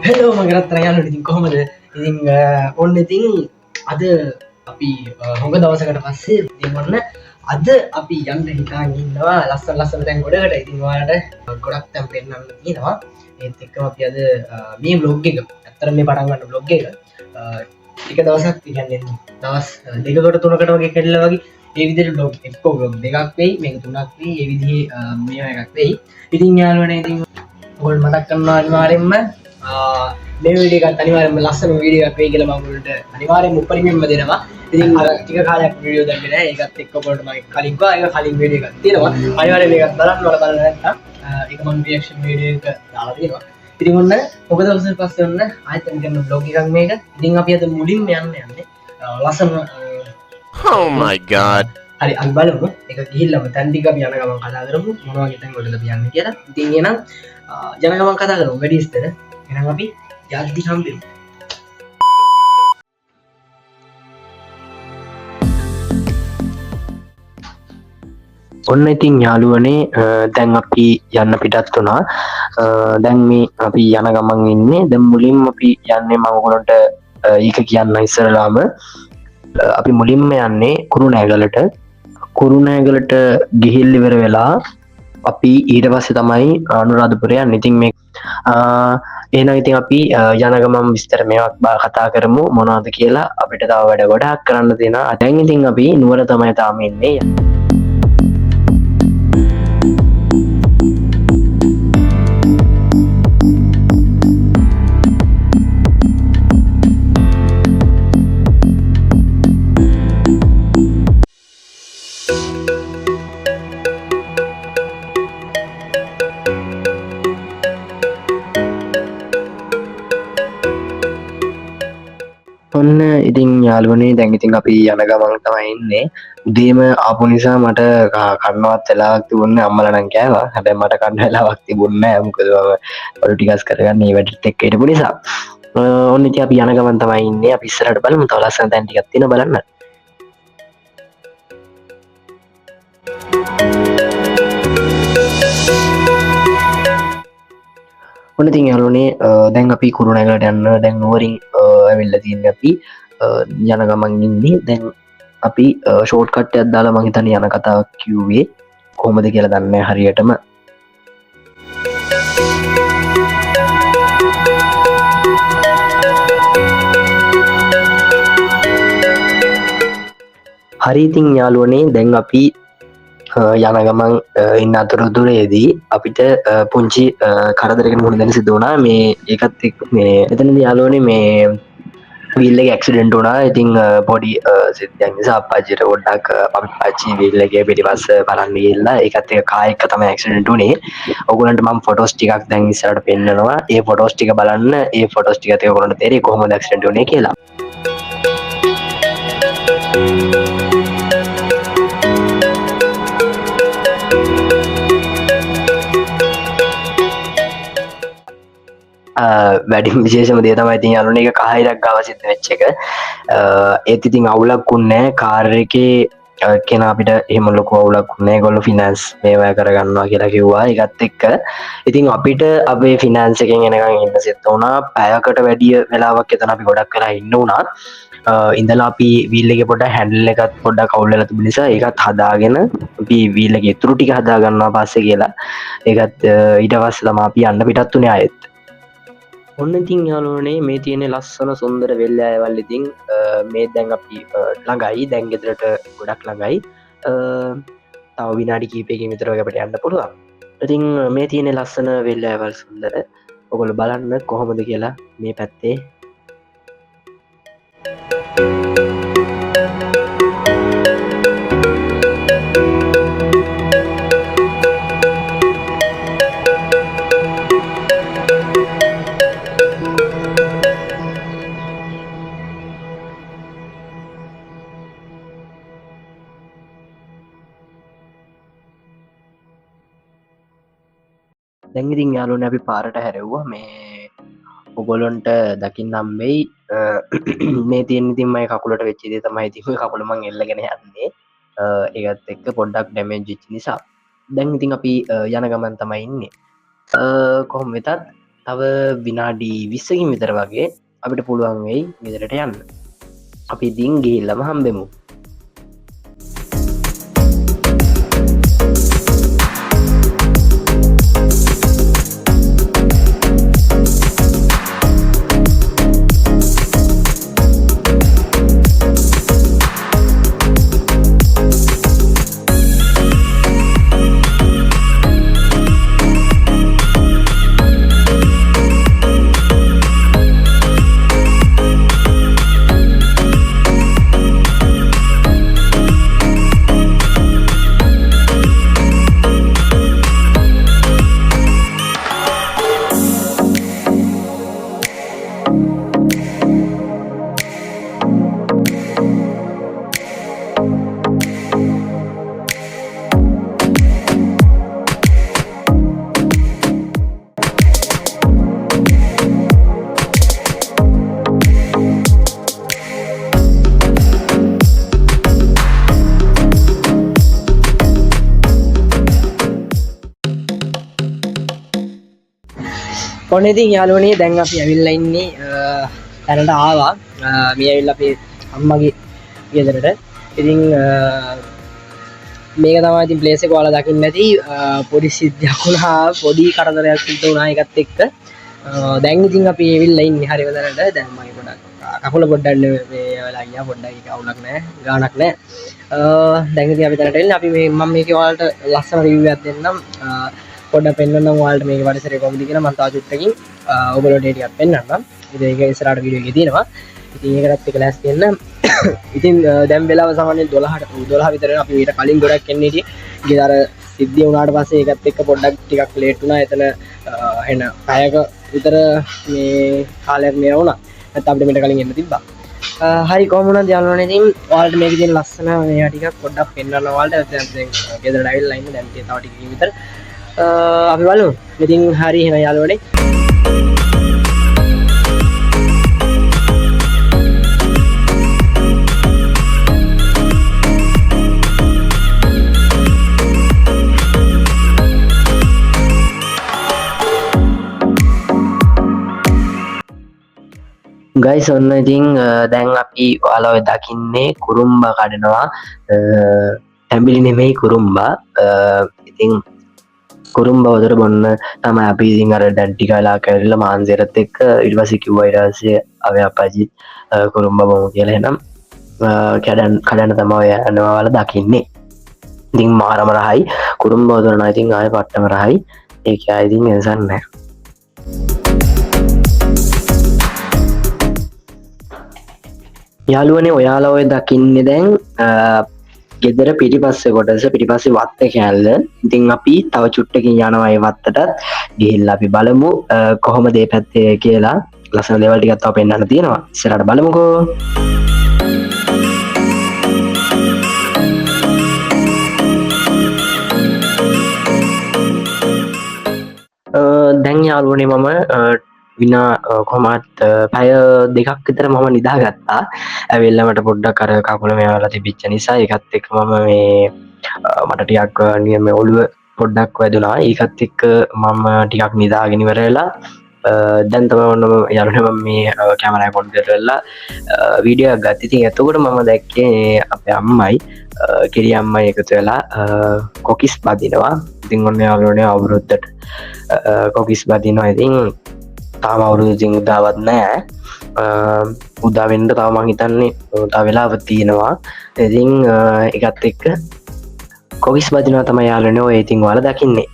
Hello මගරත් තරයාලට ඉතින් කොහොමද ඉතින් ඔන්න ඉතින් අද අපි හොඟ දවසකට පස්සේ ඉතින්වන්න අද අපි යන්න හිතාන් ඉන්නවා ලස්සන තැන් ගොඩකට ඉතින් වාලට ගොඩක් තැම් පෙන්න්න තියෙනවා ඒත් එක්කම අපි අද මේ බ්ලොග් එක ඇත්තර මේ පටන්ගන්න බ්ලොග් එක ටික දවසක් කියන්නේ දවස් දෙකට තුනකට වගේ කෙල්ල වගේ ඒ විදිහට බ්ලොග් එක්කෝ බ්ලොග් දෙකක් වෙයි මේක තුනක් වෙයි ඒ විදිහේ මේවා එකක් වෙයි ඉතින් යාළුවනේ ඉතින් ඔයගොල්ලෝ මතක් කරනවා අනිවාර්යෙන්ම මේ වීඩියෝ එකත් අනිවාර්යෙන්ම ලස්සන වීඩියෝ එකක් වෙයි කියලා මම ඔයගොල්ලන්ට අනිවාර්යෙන්ම උපරිමයෙන්ම දෙනවා. ඉතින් අර ටික කාලයක් වීඩියෝ දැම්මේ නැහැ. ඒකත් එක්ක ඔයගොල්ලන්ට මම කලින් කිව්වා ඒක කලින් වීඩියෝ එකක් තියෙනවා. අනිවාර්යෙන්ම මේකත් බලන්න ඕන බලන්න නැත්නම් ඒක මම රියැක්ෂන් වීඩියෝ එක දාලා තියෙනවා. ඉතින් ඔන්න ඔබ දවසක් පස්සේ ඔන්න ආයෙත් කරන බ්ලොග් එකක් මේක. ඉතින් අපි අද මුලින්ම යන්නේ ලස්සන Oh my god. හරි අපි බලමු. ඒක ගිහිල්ලාම තැන් ටික අපි යන ගමන් කතා කරමු. මොන වගේ තැන් වලද අපි යන්නේ කියලා. ඉතින් එහෙනම් යන ගමන් කතා කරමු. වැඩි ඉස්තර. එහෙනම් අපි යද්දි හම්බෙමු. ඔන්න ඉතින් යාළුවනේ දැන් අපි යන්න පිටත් වුණා. දැන් මේ අපි යන ගමන් ඉන්නේ. දැන් මුලින්ම අපි යන්නේ මම ඔයගොල්ලන්ට ඒක කියන්න ඉස්සරලාම අපි මුලින්ම යන්නේ කුරුණෑගලට. කුරුණෑගලට ගිහිල්ල ඉවර වෙලා අපි ඊට පස්සේ තමයි අනුරාධපුරය යන්නේ. ඉතින් මේ එහෙනම් ඉතින් අපි යන ගමන් විස්තර මේවා කතා කරමු මොනවද කියලා. අපිට තව වැඩ ගොඩක් කරන්න තියෙනවා. දැන් ඉතින් අපි නුවර තමයි තාම ඉන්නේ. ඔන්න ඉතින් යාළුවනේ දැන් ඉතින් අපි යන ගමන් තමයි ඉන්නේ. උදේම ආපු නිසා මට කන්නවත් වෙලාවක් තිබුණේ අම්මලා නම් කෑවා. හැබැයි මට කන්න වෙලාවක් තිබුණේ නැහැ. මොකද මම ඔලු ටිකස් කරගන්න මේ වැඩත් එක්ක හිටපු නිසා. ඔන්න ඉතින් අපි යන ගමන් තමයි ඉන්නේ. අපි ඉස්සරහට බලමු. තව ලස්සන තැන් ටිකක් තියෙනවා බලන්න. ඔන්න ඉතින් යාළුවනේ දැන් අපි කුරුණෑගලට යන්න දැන් නුවරින් ඇවිල්ලා තියෙන්නේ. අපි යන ගමන් ඉන්නේ. දැන් අපි ෂෝට් කට් එකක් දාලා මං හිතන්නේ යන කතාවක් කිව්වේ කොහොමද කියලා දන්නේ නැහැ හරියටම. හරි ඉතින් යාළුවනේ දැන් අපි යන ගමන් ඉන්න අතරතුරේදී අපිට පුංචි කරදරයකට මුහුණ දෙන්න සිදු වුණා. මේ ඒකත් එක්ක මේ එතනදී යාළුවනේ මේ වීල් එක ඇක්සිඩන්ට් වුණා. ඉතින් පොඩි සිද්ධියක් නිසා අප්පච්චිට පොඩ්ඩක් අප්පච්චි වීල් එකේ පිටිපස්ස බලන්න ගිහිල්ලා ඒකත් එක්ක කාර් එක තමයි ඇක්සිඩන්ට් වුණේ. ඔයගොල්ලන්ට මම ෆොටෝස් ටිකක් දැන් ඉස්සරහට පෙන්නනවා. ඒ ෆොටෝස් ටික බලන්න. ඒ ෆොටෝස් ටිකත් එක්ක ඔයගොල්ලන්ට තේරෙයි කොහොමද ඇක්සිඩන්ට් වුණේ කියලා. වැඩිම විශේෂම දේ තමයි ඉතින් යාළුවනේ ඒක කහයිරක් ගාව සිද්ධ වෙච්ච එක. ඒත් ඉතින් අවුලක් වුණේ නැහැ. කාර් එකේ කෙනා අපිට එහෙම ලොකු අවුලක් වුණේ නැහැ. ඒගොල්ලෝ ෆිනෑන්ස් මේවා කරගන්නවා කියලා කිව්වා. ඒකත් එක්ක ඉතින් අපිට අපේ ෆිනෑන්ස් එකෙන් එනකන් ඉන්න සෙට් වුණා. පැයකට වැඩි වෙලාවක් එතන අපි ගොඩක් වෙලා ඉන්න වුණා. ඉඳලා අපි වීල් එකේ පොඩ්ඩක් හැන්ඩල් එකත් පොඩ්ඩක් අවුල් වෙලා තිබුණ නිසා ඒකත් හදාගෙන අපි වීල් එකේ ඉතුරු ටික හදා ගන්නවා පස්සේ කියලා. ඒකත් ඊට පස්සේ තමයි අපි යන්න පිටත් උනේ ආයෙත්. ඔන්න ඉතින් යාළුවනේ මේ තියෙන ලස්සන සුන්දර වෙල්යායවල් ඉතින් මේ දැන් අපි ළඟයි. දැන් ගෙදරට ගොඩක් ළඟයි. තව විනාඩි කිහිපයකින් විතර වගේ අපිට යන්න පුළුවන්. ඉතින් මේ තියෙන ලස්සන වෙල්යායවල් සුන්දර. ඔයගොල්ලෝ බලන්න කොහොමද කියලා මේ පැත්තේ. දැන් ඉතින් යාළුවනේ අපි පාරට හැරෙව්වා. මේ ඔයගොල්ලන්ට දකින්නම් වෙයි මේ තියෙන ඉතින් මගේ කකුලට වෙච්ච දේ තමයි ඉතින් ඔය කකුල මං එල්ලගෙන යන්නේ. ඒකත් එක්ක පොඩ්ඩක් ඩැමේජ් වෙච්ච නිසා. දැන් ඉතින් අපි යන ගමන් තමයි ඉන්නේ. කොහොම වෙතත් තව විනාඩි 20කින් විතර වගේ අපිට පුළුවන් වෙයි ගෙදරට යන්න. අපි ඉතින් ගිහිල්ලාම හම්බෙමු. ඔන්න ඉතින් යාළුවනේ දැන් අපි ඇවිල්ලා ඉන්නේ තැනට ආවා. මේ ඇවිල්ලා අපේ අම්මගේ ගෙදරට. ඉතින් මේක තමයි ඉතින් ප්ලේස් එක ඔයාලා දකින්න ඇති. පොඩි සිද්ධියක් වුණා, පොඩි කරදරයක් සිද්ධ වුණා ඒකත් එක්ක. දැන් ඉතින් අපි ඇවිල්ලා ඉන්නේ හරියම තැනට. දැන් මගේ පොඩක් කකුල පොඩ්ඩක් මේ වෙලා ගියා. පොඩ්ඩක් ඒක අවුලක් නැහැ, ගාණක් නැහැ. දැන් ඉතින් අපි තැනට එන්නේ. අපි මේ මම මේකේ ඔයාලට ලස්සන රිවිව් එකක් දෙන්නම්. පොඩ්ඩක් පෙන්වන්නම් ඔයාලට මේකේ පරිසරය කොහොමද කියලා මම තව චුට්ටකින් ඔයගොල්ලෝට ටිකක් පෙන්වන්නම්. ඉතින් ඒක ඉස්සරහට වීඩියෝ එකේ තියෙනවා. ඉතින් ඒකටත් එක ලෑස්ති වෙන්න. ඉතින් දැන් වෙලාව සාමාන්‍යයෙන් 12 විතර අපි ඊට කලින් ගොඩක් එන්නේ ඉතින් ගෙදර සිද්ධිය වුණාට පස්සේ ඒකත් එක්ක පොඩ්ඩක් ටිකක් ලේට් වුණා. එතන එන පැයක විතර මේ කාලයක් මේ වුණා. නැත්නම් අපිට මෙතන කලින් එන්න තිබ්බා. හරි කොහොම වුණත් යාළුවනේ ඉතින් ඔයාලට මේකේ තියෙන ලස්සන මේවා ටිකක් පොඩ්ඩක් පෙන්වන්න ඔයාලට. දැන් ගෙදරට ඇවිල්ලා ඉන්න දැන් තව ටිකකින් විතර අපි බලමු. ඉතින් හරි එහෙනම් යාළුවනේ. ගයිස් ඔන්න ඉතින් දැන් අපි ඔයාලව දකින්නේ කුරුම්බා කඩනවා. තැඹිලි නෙමෙයි කුරුම්බා. ඉතින් කුරුම්බා වතුර බොන්න තමයි අපි ඉතින් අර දැන් ටික වෙලා කරලා මාන්සියරත් එක්ක ඊට පස්සේ කිව්වා ඊට පස්සේ අපි අප්පච්චි කුරුම්බා බොමු කියලා. එහෙනම් කඩන්න තමයි යනවා ඔයාලා දකින්නේ. ඉතින් මාරම රහයි කුරුම්බා වතුර නම් ඉතින් ආයෙ පට්ටම රහයි. ඒක ආයෙ ඉතින් වෙනසක් නැහැ. යාළුවනේ ඔයාලා ඔය දකින්නේ දැන් ගෙදර පිටිපස්සේ කොටස පිටිපස්සේ වත්ත කෑල්ල. ඉතින් අපි තව චුට්ටකින් යනවා ඒ වත්තටත් ගිහිල්ලා අපි බලමු කොහොමද මේ පැත්තේ කියලා. ලස්සන දේවල් ටිකක් තව පෙන්වන්න තියෙනවා. ඉස්සරහට බලමුකෝ. දැන් යාළුවනේ මම විනා කොහොමත් පැය දෙකක් විතර මම නිදාගත්තා. ඇවිල්ලා මට පොඩ්ඩක් අර කකුල මේවලා තිබිච්ච නිසා ඒකත් එක්ක මම මේ මට ටිකක් නියම ඔළුව පොඩ්ඩක් වැදුනා. ඒකත් එක්ක මම ටිකක් නිදාගෙන ඉවර වෙලා දැන් තමයි ඔන්න යාළුවනේ මම මේ කැමරා එක ඔන් කරලා වීඩියෝ එකක් ගත්තා. ඉතින් එතකොට මම දැක්කේ අපේ අම්මයි කිරි අම්මයි එකතු වෙලා කොකිස් බදිනවා. ඉතින් ඔන්න යාළුවනේ අවුරුද්දට කොකිස් බදිනවා. ඉතින් තාම අවුරුදු ඉතින් උදාවත් නැහැ. උදා වෙන්න තව මං හිතන්නේ තව වෙලාවක් තියෙනවා. ඉතින් ඒකත් එක්ක කොකිස් බදිනවා තමයි යාළුවනේ ඔය ඉතින් ඔයාලා දකින්නේ.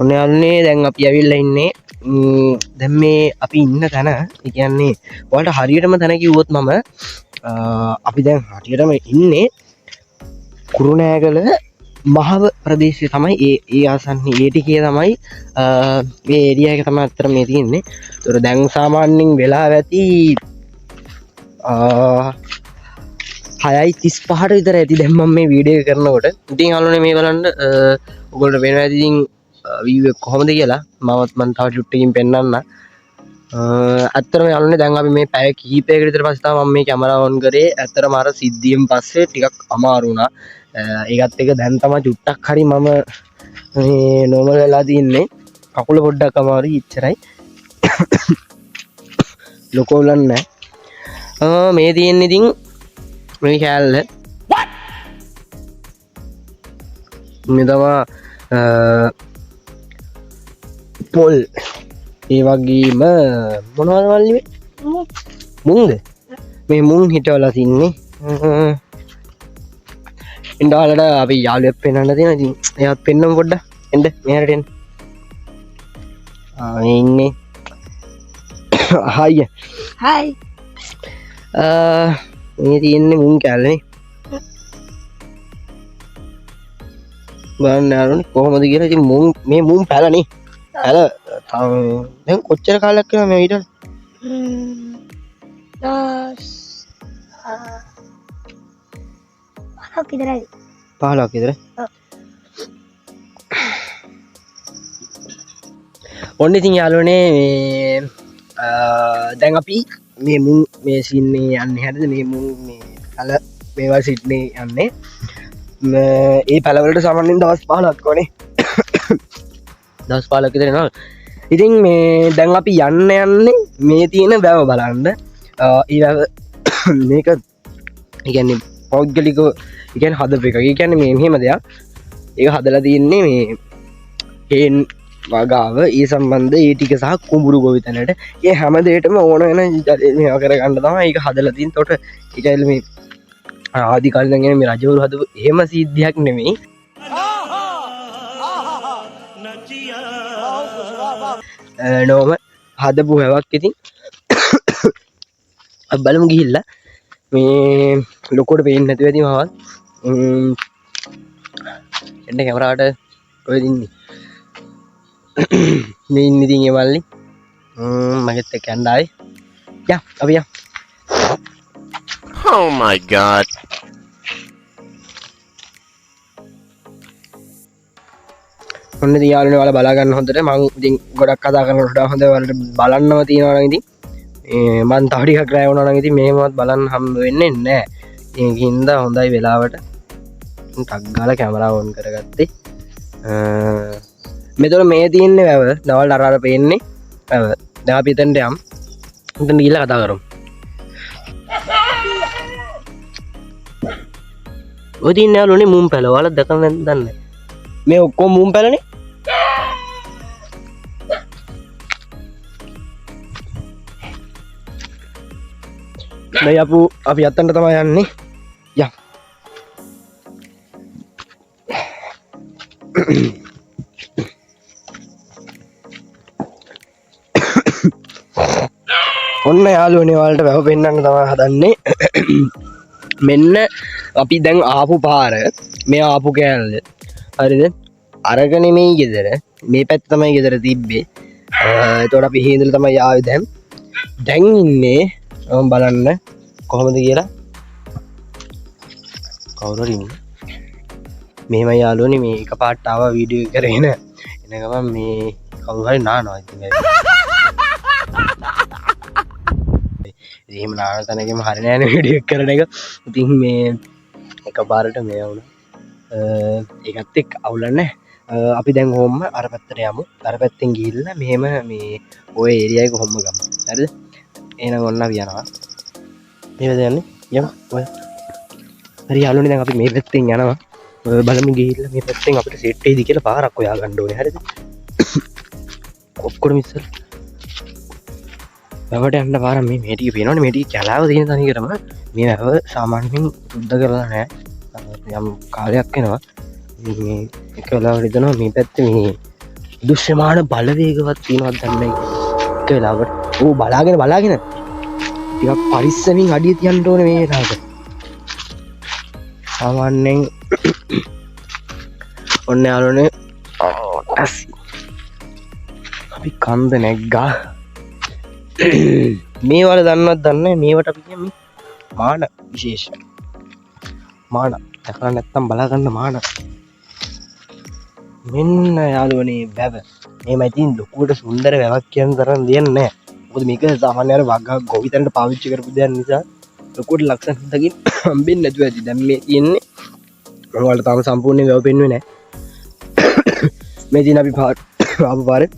ඔන්න යාළුවනේ දැන් අපි ඇවිල්ලා ඉන්නේ දැන් මේ අපි ඉන්න තැන. ඒ කියන්නේ ඔයාලට හරියටම තැන කිව්වොත් මම අපි දැන් හරියටම ඉන්නේ කුරුණෑගල මහව ප්‍රදේශය තමයි ඒ ආසන්නේ ඒ ටිකේ තමයි මේ ඒරියා එක තමයි අතර මේ තියෙන්නේ. ඒතර දැන් සාමාන්‍යයෙන් වෙලා ඇති 6:35ට විතර ඇති දැන් මම මේ වීඩියෝ එක කරනකොට. ඉතින් අහලුනේ මේ බලන්න ඔයගොල්ලෝ වෙනවා ඇති ඉතින් view එක කොහොමද කියලා මම තව චුට්ටකින් පෙන්නන්න. ඇත්තටම යාළුවනේ දැන් අපි මේ පැය කිහිපයකට විතර පස්සේ තමයි මම මේ කැමරාව ඔන් කරේ. ඇත්තටම අර සිද්ධියෙන් පස්සේ ටිකක් අමාරු වුණා. ඒකත් එක දැන් තමයි චුට්ටක් හරි මම මේ නෝමල් වෙලා තින්නේ. කකුල පොඩ්ඩක් අමාරුයි ඉච්චරයි. ලොකෝ උලන්නේ නැහැ. මේ තියෙන්නේ ඉතින් මේ කෑල්ල. මේ තමයි පොල්. ඒ වගේම මොනවද මල්ලි මේ? මුංගද? මේ මුං හිටවලා තින්නේ. ඉන්ඩාලට අපි යාළුවෙක් පෙන්වන්න තියෙනවා. ඉතින් එයාත් පෙන්නමු පොඩ්ඩක්. එන්න මෙහෙරට එන්න. මේ ඉන්නේ. හායි. හායි. මේ තියෙන්නේ මුං කෑල්ලනේ. බලන්න යාළුවනේ කොහොමද කියලා. ඉතින් මුං මේ මුං පැලනේ. පැල දැන් කොච්චර කාලයක් වෙනවද මේ ඊට? 15ක් විතරයි. 15ක් විතර. ඔන්න ඉතින් යාළුවනේ මේ දැන් අපි මේ මුං මේ සින්නේ යන්නේ හරිද? මේ මුං මේ පැල මේවල් සිට්නේ යන්නේ. ඒ පැලවලට සාමාන්‍යයෙන් දවස් 15ක් වනේ. දවස් 15ක් විතර යනවා. ඉතින් මේ දැන් අපි යන්නේ මේ තියෙන වැව බලන්න. ඒ වැව මේක කියන්නේ පෞද්ගලිකව කියන්නේ හදපු එකක්. ඒ කියන්නේ මේ මෙහෙම දෙයක්. ඒක හදලා තියෙන්නේ මේ හේන් වගාව ඒ සම්බන්ධ ඒ ටික සහ කුඹුරු ගොවිතැනට. ඒ හැම දෙයකටම ඕන වෙන මේවා කරගන්න තමයි ඒක හදලා තියෙන්නේ. ඒකට ඒකයිල මේ ආදි කාලේ ඉඳන් එන මේ රජවරු හදපු එහෙම සිද්ධියක් නෙමෙයි. නෝම හදපු හැවක්. ඉතින් අපි බලමු ගිහිල්ලා මේ ලොකෝට පේන්නේ නැතුව ඇති මවත් එන්න කැමරාවට ඔය දින්නේ මේ ඉන්නේ ඉතින් ඒ මල්ලි මගෙත් එක්ක යන්න ආවේ යා අපි යා. Oh my god. ඔන්න ඉතින් යාළුවනේ ඔයාලා බලා ගන්න හොඳට මම ඉතින් ගොඩක් කතා කරනකොට වඩා හොඳ ඔයාලට බලන්නම තියෙනවා නම් ඉතින් මම තව ටිකක් රැ වුණා නම් ඉතින් මේවත් බලන්න හම්බ වෙන්නේ නැහැ. ඒකින්ද හොඳයි වෙලාවට ටක් ගාලා කැමරාව ඔන් කරගත්තේ. මෙතන මේ තියෙන්නේ වැව. දවල් අර පේන්නේ වැව. දැන් අපි එතනට යමු. එතන ගිහලා කතා කරමු. ඔය තියෙන්නේ යාළුවනේ මුම් පැල. ඔයාලා දැකලා නැද්ද දන්නේ. මේ ඔක්කොම මුම් පැලනේ. දැන් අපි අතන්ට තමයි යන්නේ. යා. ඔන්න යාළුවනේ ඔයාලට වැව පෙන්නන්න තමයි හදන්නේ. මෙන්න අපි දැන් ආපු පාර මේ ආපු කෑල්ල. හරිද? අරක නෙමෙයි ගෙදර. මේ පැත්ත තමයි ගෙදර තිබ්බේ. එතකොට අපි එහෙ ඉඳලා තමයි ආවේ දැන්. දැන් ඉන්නේ බලන්න කොහොමද කියලා. කවුරු හරි ඉන්නේ. මෙහෙමයි යාළුවනේ මේ එකපාරට ආවා වීඩියෝ එක කරගෙන. එන ගමන් මේ කවුරු හරි නානවා ඉතින්. එහෙම නාන තැනකම හරිය නෑ නේ වීඩියෝ එක කරන එක. ඉතින් මේ එකපාරට මේ වුණා. ඒකත් එක්ක අවුලන්නේ. අපි දැන් කොහොම අර පැත්තට යමු. අර පැත්තෙන් ගිහිල්ලා මෙහෙම මේ ওই ඒරියා එක කොහොම ගමු. හරිද? එහෙනම් ඔන්න අපි යනවා. මේවද යන්නේ? යමු. ඔය. හරි යාළුවනේ දැන් අපි මේ පැත්තෙන් යනවා. බලමු ගිහිල්ලා මේ පැත්තෙන් අපිට සෙට් වෙයිද කියලා පාරක් හොයා ගන්න ඕනේ. හරිද? ඔක්කොම ඉස්සර. වැවට යන්න පාර මේ ටික පේනවනේ. මේ ටික කැලාව තියෙන තනිකරම මේ වැව සාමාන්‍යයෙන් සුද්ධ කරලා නැහැ. යම් කාලයක් වෙනවා. මේ එක වෙලාවකට හිතනවා මේ පැත්තේ මේ දුෂ්‍යමාන බලවේගවත් තියෙනවද දන්නේ නැහැ. එක වෙලාවකට ඕ බලාගෙන ටිකක් පරිස්සමින් අඩිය තියන්න ඕනේ මේ වෙලාවට. සාමාන්‍යයෙන් ඔන්න යාළුවනේ අපි කන්ද නැග්ගා මේවල දන්නවත් දන්නේ මේවට අපි කියන්නේ මාන විශේෂ මාන දැකලා නැත්තම් බලාගන්න මාන මෙන්න යාළුවනේ වැව මේමයි තියෙන ලොකුවට සුන්දර වැවක් කියන තරම් දෙයක් නැහැ මොකද මේක සාමාන්‍ය අර වගා ගොවිතැනට පාවිච්චි කරපු දෙයක් නිසා ලොකුවට ලක්ෂණ හදකින් හම්බෙන්නේ නැතුව ඇති දැන් මේ තියෙන්නේ මම වලට තාම සම්පූර්ණයෙන් වැව පෙන්නුවේ නැහැ මේ දින අපි ආපු පාරේ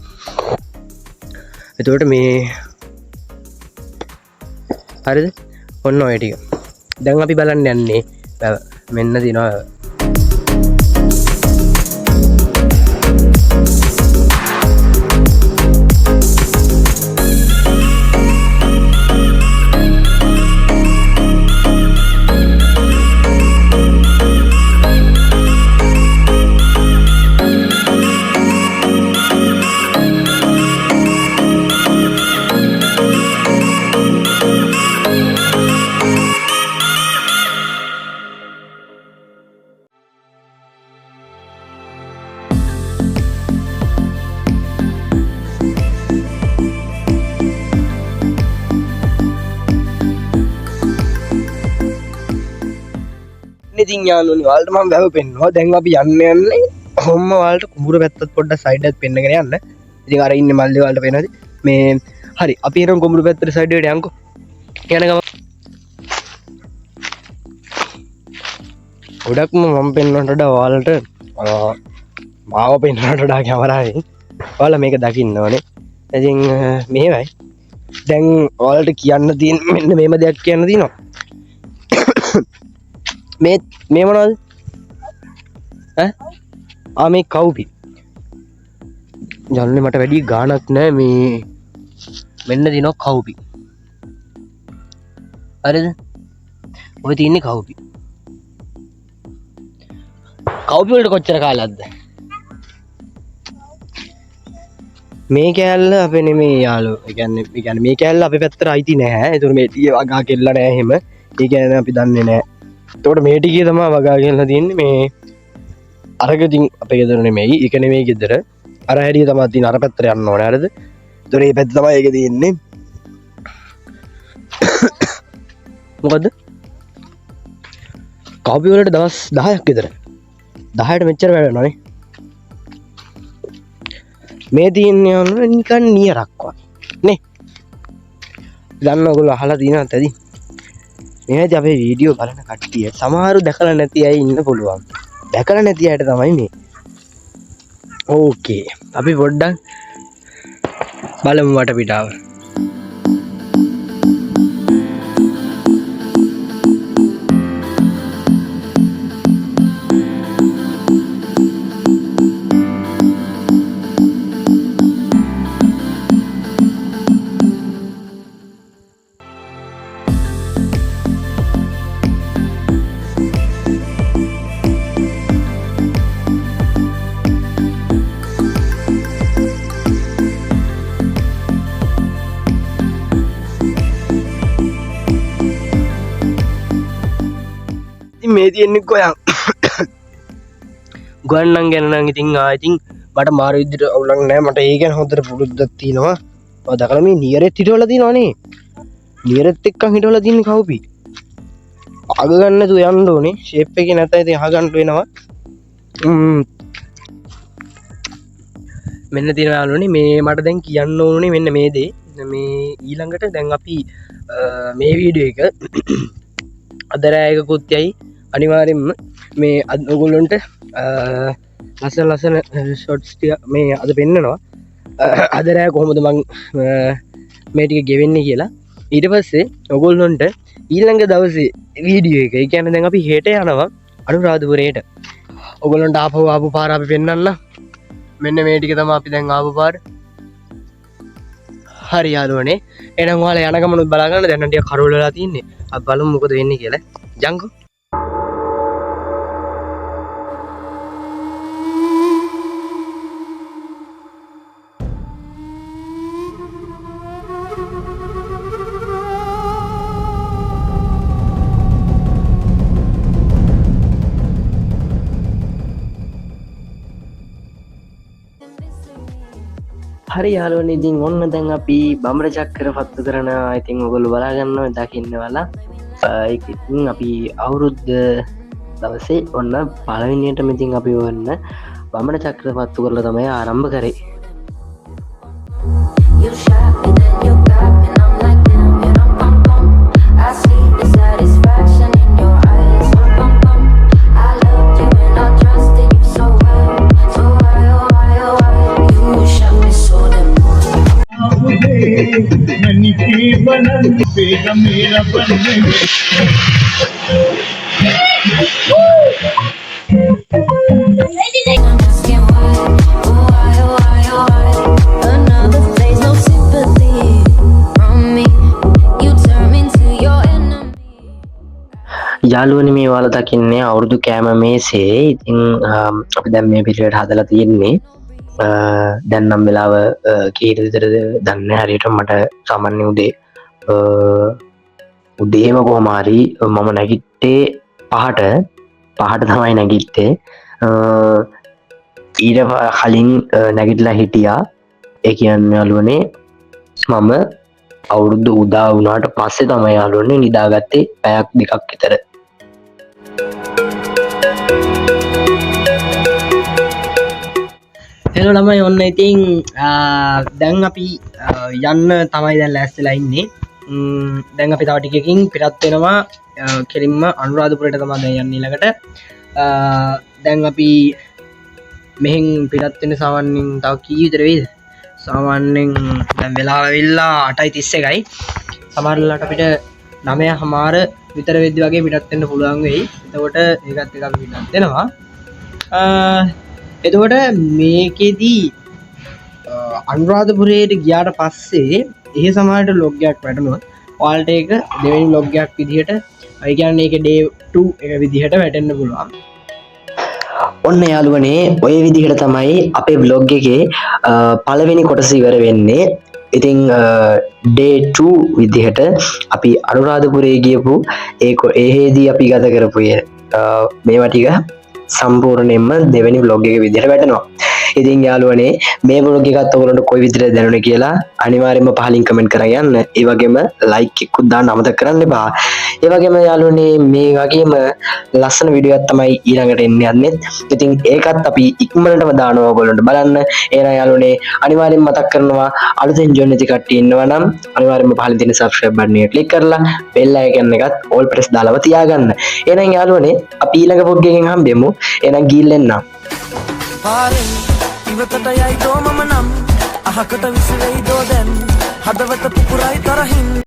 එතකොට මේ හරිද ඔන්න ඔය ටික දැන් අපි බලන්න යන්නේ වැව මෙන්න දිනවා වැව ඉතින් යාළුවනි ඔයාලට මම වැව පෙන්නවා දැන් අපි යන්නේ කොම්ම ඔයාලට කුඹුර පැත්තට පොඩ්ඩක් සයිඩ් එකත් පෙන්නගෙන යන්න ඉතින් අර ඉන්නේ මල්ලි ඔයාලට පේනවාද මේ හරි අපි එනම් කුඹුර පැත්තට සයිඩ් එකට යන්කෝ යන ගම ගොඩක්ම මම පෙන්වන්නට වඩා ඔයාලට මාව පෙන්වන්නට වඩා කැමරාවෙන් ඔයාලා මේක දකින්න ඕනේ ඉතින් මෙහෙමයි දැන් ඔයාලට කියන්න තියෙන මෙන්න මේම දෙයක් කියන්න තියෙනවා මේ මොනවද මේ කවුපි ජල්නේ මට වැඩි ගාණක් නෑ මේ මෙන්න දිනෝ කවුපි හරිද ඔය තියෙන්නේ කවුපි වලට කොච්චර කාලයක්ද මේ කෑල්ල අපේ නෙමේ යාළුවෝ ඒ කියන්නේ මේ කෑල්ල අපේ පැත්තට අයිති නැහැ ඒතර මේ ටික වගා කෙල්ල නෑ එහෙම ඒ කියන්නේ අපි දන්නේ නෑ එතකොට මේ ටිකේ තමයි වගා කියලා තියෙන්නේ මේ අරක ඉතින් අපේ ගෙදර නෙමෙයි ඒක නෙමෙයි ගෙදර අර හැරිය තමයි තියෙන අර පැත්තට යන්න ඕනේ හරිද එතකොට මේ පැත්ත තමයි ඒක තියෙන්නේ මොකද්ද කෝපි වලට දවස් 10ක් විතර 10ට මෙච්චර වැඩ වෙනවනේ මේ තියෙන්නේ නිකන් නියරක් වගේ නේ දන්න ඔයගොල්ලෝ අහලා තියෙනවද ඇති මේකද අපේ වීඩියෝ බලන කට්ටිය සමහරු දැකලා නැති අය ඉන්න පුළුවන්. දැකලා නැති අයට තමයි මේ. ඕකේ. අපි පොඩ්ඩක් බලමු වටපිටාව. මේ තියෙන්නේ ගොයන් ගොයන් නම් ගැන නම් ඉතින් ඉතින් මට මාර විදිහට අවුලක් නැහැ මට ඒ ගැන හොඳට පුරුද්දක් තියෙනවා මම දැකලා මේ නියරෙත් හිටවලා තියෙනවනේ නියරෙත් එක්කන් හිටවලා තියෙන්නේ කවුපි අග ගන්න තු යන්න ඕනේ ෂේප් එකේ නැත්නම් ඉතින් අහ ගන්න වෙනවා මෙන්න තියෙනවා යාළුවනේ මේ මට දැන් කියන්න ඕනේ මෙන්න මේ දේ මේ ඊළඟට දැන් අපි මේ වීඩියෝ එක අදරෑයකුත් යයි අනිවාර්යෙන්ම මේ ඔයගොල්ලන්ට ලස්සන ෂොට්ස් ටික මේ අද පෙන්නනවා අදරෑ කොහොමද මං මේ ටික ගෙවෙන්නේ කියලා ඊට පස්සේ ඔයගොල්ලන්ට ඊළඟ දවසේ වීඩියෝ එක ඒ කියන්නේ දැන් අපි හෙට යනවා අනුරාධපුරයට ඔයගොල්ලන්ට ආපු පාර අපි පෙන්නන්න මෙන්න මේ ටික තමයි අපි දැන් ආපු පාර හරි යාළුවනේ එහෙනම් ඔයාලා යන ගමනුත් බලා ගන්න දැන් නම් ටික කරවල වෙලා තින්නේ අපි බලමු මොකද වෙන්නේ කියලා ජංගෝ හරි යාළුවනේ ඉතින් ඔන්න දැන් අපි බඹර චක්‍ර පත්තු කරන ඉතින් ඔයගොල්ලෝ බලාගන්නවා දකින්නවලා ඉතින් අපි අවුරුද්ද දවසේ ඔන්න පළවෙනියටම ඉතින් අපි ඔන්න බඹර චක්‍ර පත්තු කරලා තමයි ආරම්භ කරේ. You shot me, then you got me, and I'm like damn, you know, bum bum. I see the satisfaction in your eyes, bum bum bum. I loved you and I trusted you so well, so why, oh why, oh why? You shot me so damn I'm asking why, oh why, oh why, oh why? Another phase, no sympathy from me. You turn me into your enemy. යාළුවනේ මේ ඔයාලා දකින්නේ අවුරුදු කෑම මේසේ. ඉතින් අපි දැන් මේ පිළිවෙලට හදලා තියෙන්නේ දැන් නම් වෙලාව කීයට විතරද දන්නේ නැහැ හරියට. මට සාමාන්‍ය උදේම කොහොම හරි මම නැගිට්ටේ පහට තමයි නැගිට්ටේ. ඊට කලින් නැගිටලා හිටියා. ඒ කියන්නේ යාළුවනේ මම අවුරුදු උදා වුණාට පස්සේ තමයි යාළුවනේ නිදාගත්තේ පැයක් දෙකක් විතර. හෙලෝ ළමයි ඔන්න ඉතින් දැන් අපි යන්න තමයි දැන් ලෑස්තිලා ඉන්නේ. දැන් අපි තව ටිකකින් පිටත් වෙනවා කෙලින්ම අනුරාධපුරයට තමයි දැන් යන්නේ ඊළඟට. දැන් අපි මෙහෙන් පිටත් වෙන සාමාන්‍යයෙන් තව කී විතර වේද? සාමාන්‍යයෙන් දැන් වෙලාව ඇවිල්ලා 8:31යි. සමහරවිට අපිට 9:00 විතර වෙද්දි වගේ පිටත් වෙන්න පුළුවන් වෙයි. එතකොට ඒකත් එක අපි පිටත් වෙනවා. එතකොට මේකෙදි අනුරාධපුරයට ගියාට පස්සේ එහෙ සමහරට ලොග් එකක් වැටෙනවා. ඔයාලට ඒක දෙවෙනි ලොග් එකක් විදිහට ඒ කියන්නේ ඒක day 2 එක විදිහට වැටෙන්න පුළුවන්. ඔන්න යාළුවනේ ඔය විදිහට තමයි අපේ බ්ලොග් එකේ පළවෙනි කොටස ඉවර වෙන්නේ. ඉතින් day 2 විදිහට අපි අනුරාධපුරයේ ගියපු ඒහෙදී අපි ගත කරපු මේවා ටික සම්පූර්ණයෙන්ම දෙවෙනි බ්ලොග් එක විදිහට වැටෙනවා. ඉතින් යාළුවනේ මේ බ්ලොග් එකත් ඔයගොල්ලන්ට කොයි විදිහට දැනුනේ කියලා අනිවාර්යයෙන්ම පහලින් කමෙන්ට් කරලා යන්න. ඒ වගේම ලයික් එකකුත් දාන්න අමතක කරන්න එපා. ඒ වගේම යාළුවනේ මේ වගේම ලස්සන වීඩියෝ එකක් තමයි ඊළඟට එන්න යන්නේ. ඉතින් ඒකත් අපි ඉක්මනටම දානවා ඔයගොල්ලන්ට බලන්න. එහෙනම් යාළුවනේ අනිවාර්යයෙන් මතක් කරනවා අලුතෙන් ජොයින් වෙච්ච කට්ටිය ඉන්නවා නම් අනිවාර්යයෙන්ම පහලින් තියෙන subscribe button එක ක්ලික් කරලා bell icon එකත් all press දාලාම තියාගන්න. එහෙනම් යාළුවනේ අපි ඊළඟ vlog එකෙන් හම්බෙමු. එහෙනම් ගිහින් පාරෙන් ඉවතට යයිදෝ මම නම් අහකට විසිරෙයිදෝ දැන් හදවත පුපුරයි තරහින්